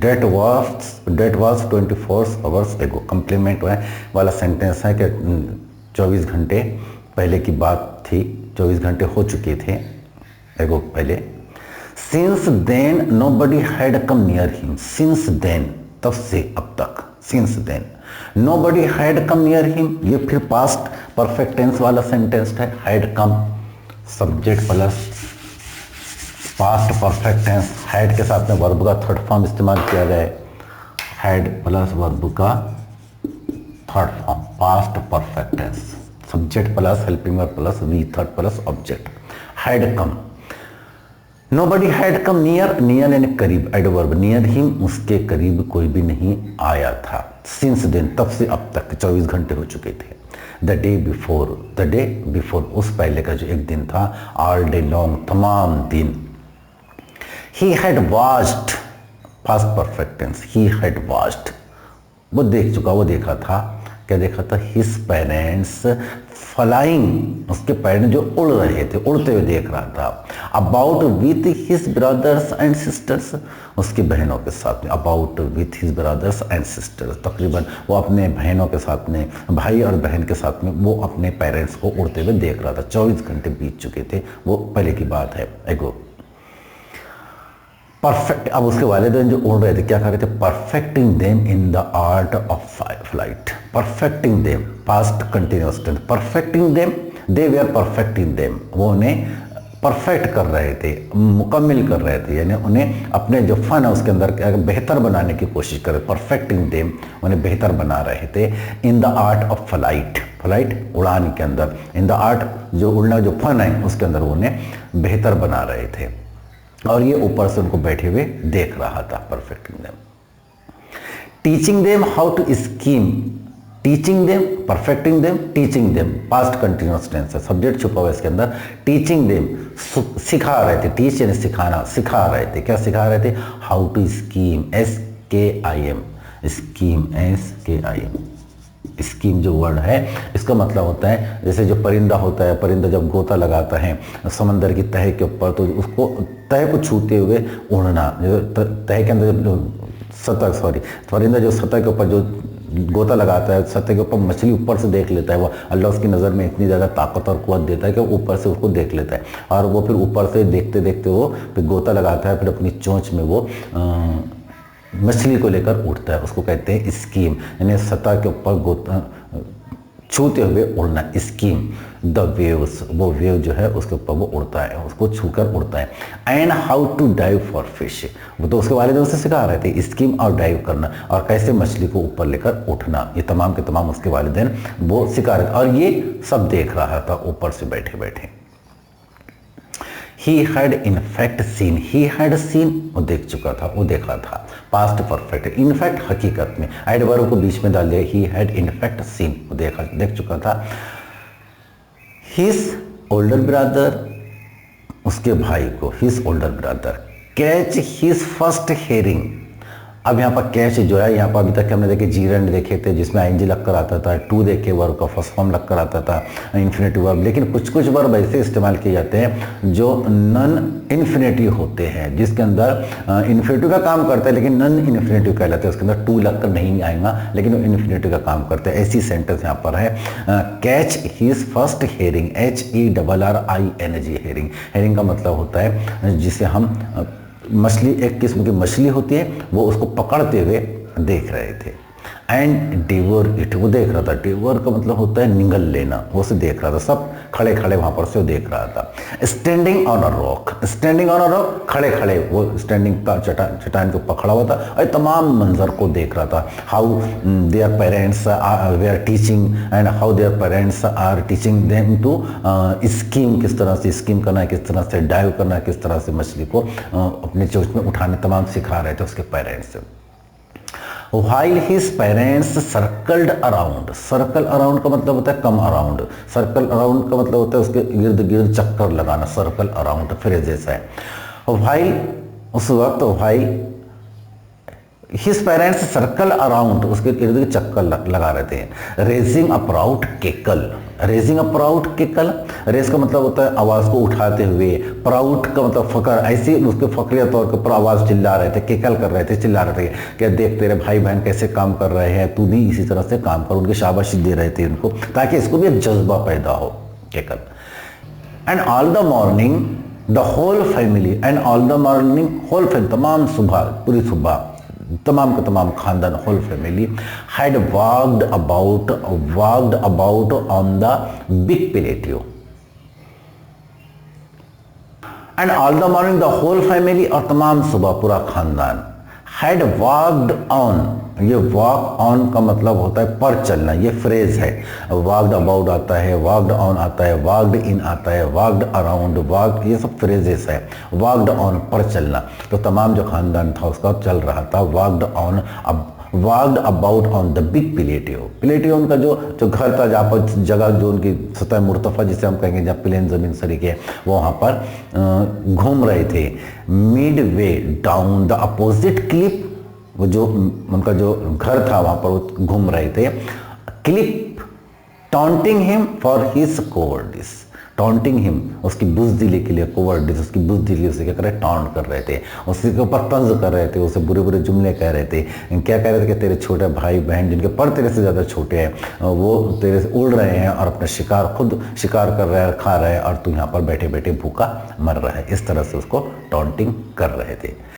Date was 24 hours एगो। Complement वाला sentence है कि 24 घंटे पहले की बात थी, 24 घंटे हो चुके थे एगो पहले। Since then nobody had come near him. Since then तब से अब तक, since then nobody had come near him, ये फिर पास्ट परफेक्ट टेंस वाला सेंटेंस है। Had come subject plus past perfect tense, had के साथ में वर्ब का थर्ड फॉर्म इस्तेमाल किया गया है। हैड प्लस वर्ब का third form past perfect tense, subject plus helping verb plus V third plus object. Had come, nobody had come near, near यानी करीब, एडवर्ब, नियर हिम उसके करीब कोई भी नहीं आया था। सिंस देन तब से अब तक 24 घंटे हो चुके थे। द डे बिफोर उस पहले का जो एक दिन था, ऑल डे लॉन्ग तमाम दिन। He had watched past perfect tense, he had watched वो देख चुका, वो देखा था। क्या देखा था? हिज पेरेंट्स फ्लाइंग, उसके पेरेंट्स जो उड़ रहे थे, उड़ते हुए देख रहा था। About with his brothers and sisters, उसकी बहनों के साथ में। About with his brothers and sisters, तकरीबन वो अपने बहनों के साथ में, भाई और बहन के साथ में वो अपने पेरेंट्स को उड़ते हुए देख रहा था। 24 घंटे बीत चुके थे, वो पहले की बात है एगो। परफेक्ट, अब उसके वालिदैन जो उड़ रहे थे क्या कर रहे थे? Perfecting them in the art of flight. Perfecting them past continuous tense, perfecting them, they were perfecting them, वो उन्हें परफेक्ट कर रहे थे, मुकम्मिल कर रहे थे, यानी उन्हें अपने जो फन है उसके अंदर बेहतर बनाने की कोशिश कर रहे। परफेक्टिंग देम उन्हें बेहतर बना रहे थे। इन the art of flight, flight उड़ान के अंदर, इन द आर्ट जो उड़ना जो फन है उसके अंदर वो उन्हें बेहतर बना रहे थे। और ये ऊपर से उनको बैठे हुए देख रहा था। Perfecting them, teaching them how to skim, teaching them, perfecting them, teaching them past continuous tense है, सब्जेक्ट छुपा हुआ इसके अंदर। टीचिंग देम सिखा रहे थे, टीच यानी सिखाना, सिखा रहे थे। क्या सिखा रहे थे? How to skim, SKIM, skim SKIM। Skim जो वर्ड है इसका मतलब होता है जैसे जो परिंदा होता है, परिंदा जब गोता लगाता है समंदर की तह के ऊपर तो उसको तह को छूते हुए उड़ना, जो तह के अंदर परिंदा जो सतह के ऊपर जो गोता लगाता है, सतह के ऊपर मछली ऊपर से देख लेता है, वो अल्लाह उसकी नज़र में इतनी ज़्यादा ताकत और कुव्वत देता है कि वो ऊपर से उसको देख लेता है और वो फिर ऊपर से देखते देखते वो फिर गोता लगाता है, फिर अपनी चोंच में वो मछली को लेकर उड़ता है। उसको कहते हैं स्कीम, यानी सतह के ऊपर गोता छूते हुए उड़ना, स्कीम। द वेव्स, वो वेव जो है उसके ऊपर वो उड़ता है, उसको छूकर उड़ता है। And how to dive for fish, वो तो उसके वालिदैन उसे सिखा रहे थे स्कीम और डाइव करना और कैसे मछली को ऊपर लेकर उठना, ये तमाम के तमाम उसके वालिदैन वो सिखा रहे थे और ये सब देख रहा था ऊपर से बैठे बैठे। He had in fact seen, he had seen वो देख चुका था, वो देखा था, पास्ट परफेक्ट। इनफैक्ट हकीकत में, एडवर्ब को बीच में डाल दिया। he had in fact seen वो देखा, देख चुका था। His older brother, उसके भाई को, his older brother catch his first hearing। अब यहाँ पर कैच जो है, यहाँ पर अभी तक हमने देखे जीरेंड देखे थे जिसमें आईएनजी लगकर आता था, टू देखे वर्ब का फर्स्ट फॉर्म लगकर आता था, इन्फिनेटिव वर्ब। लेकिन कुछ कुछ वर्ब ऐसे इस्तेमाल किए जाते हैं जो नॉन इन्फिनेटिव होते हैं, जिसके अंदर इन्फिनेटिव का काम करता है लेकिन नॉन इन्फिनेटिव कहलाते हैं, उसके अंदर टू लगकर नहीं आएगा लेकिन वो इन्फिनेटिव का काम करते हैं। ऐसी सेंटेंस यहाँ पर है। Catch his first hearing, HERRING, hearing. Hearing का मतलब होता है जिसे हम मछली, एक किस्म की मछली होती है, वो उसको पकड़ते हुए देख रहे थे। एंड डिवोर इट, वो देख रहा था। डिवोर का मतलब होता है निगल लेना, वो से देख रहा था, सब खड़े खड़े वहां पर से वो देख रहा था। Standing on a rock, standing on a rock, खड़े खड़े वो स्टैंडिंग चट्टान के ऊपर खड़ा हुआ था और तमाम मंजर को देख रहा था। How their parents were teaching and how their parents are teaching them to skim, किस तरह से स्कीम करना है, किस तरह से डाइव करना है, किस तरह से मछली को अपने चोंच में उठाने, तमाम सिखा रहे थे उसके parents. While his parents circled around, circle around का मतलब होता है कम अराउंड, सर्कल अराउंड का मतलब होता है उसके गिर्द गिर्द चक्कर लगाना, सर्कल अराउंड फ्रेज जैसा है। While उस वक्त, while his parents circle around, उसके इर्द गिर्द चक्कर लगा रहे थे। Raising a proud cackle, raising a proud cackle, raise का मतलब होता है आवाज को उठाते हुए, प्राउड का मतलब फकर, ऐसे उसके फकरिया तौर के ऊपर आवाज चिल्ला रहे थे, केकल कर रहे थे, चिल्ला रहे थे कि देख तेरे भाई बहन कैसे काम कर रहे हैं, तू भी इसी तरह से काम कर, उनकी शाबाशी दे रहे थे उनको, ताकि इसको भी एक जज्बा पैदा हो cackle. And all the morning the whole family, and all the morning whole family, तमाम सुबह, पूरी सुबह तमाम का तमाम खानदान, whole family had walked about on the big plateau. And all the morning the whole family, और तमाम सुबह पूरा खानदान, हैड वॉक्ड ऑन, ये वॉक ऑन का मतलब होता है पर चलना, ये फ्रेज है। वॉक्ड अबाउट आता है, वॉक्ड ऑन आता है, वॉक्ड इन आता है, वॉक्ड अराउंड, वॉक, ये सब फ्रेजेस है। वॉक्ड ऑन पर चलना, तो तमाम जो खानदान था उसका चल रहा था। वॉक्ड ऑन, अब walked about on the big प्लेटियो, प्लेटियो उनका जो घर था, जहाँ पर जगह जो उनकी सतह मुर्तफा जिसे हम कहेंगे, जहाँ प्लेन जमीन सरीके है, वो वहाँ पर घूम रहे थे। Mid way down the opposite clip, वो जो उनका जो घर था वहाँ पर वो घूम रहे थे। Clip taunting him for his cowardice, taunting him उसकी बुजदिली के लिए, कोवर्डिस उसकी बुजदिली, उसे क्या कर रहे, टॉन्ट कर रहे थे, उसके ऊपर तंज कर रहे थे, उसे बुरे बुरे जुमले कह रहे थे। क्या कह रहे थे कि तेरे छोटे भाई बहन जिनके पर तेरे से ज़्यादा छोटे हैं, वो तेरे से उड़ रहे हैं और अपना शिकार खुद शिकार कर रहे हैं, खा रहे हैं, और तू यहाँ पर बैठे बैठे भूखा मर रहा है। इस तरह से उसको टॉन्टिंग कर रहे थे।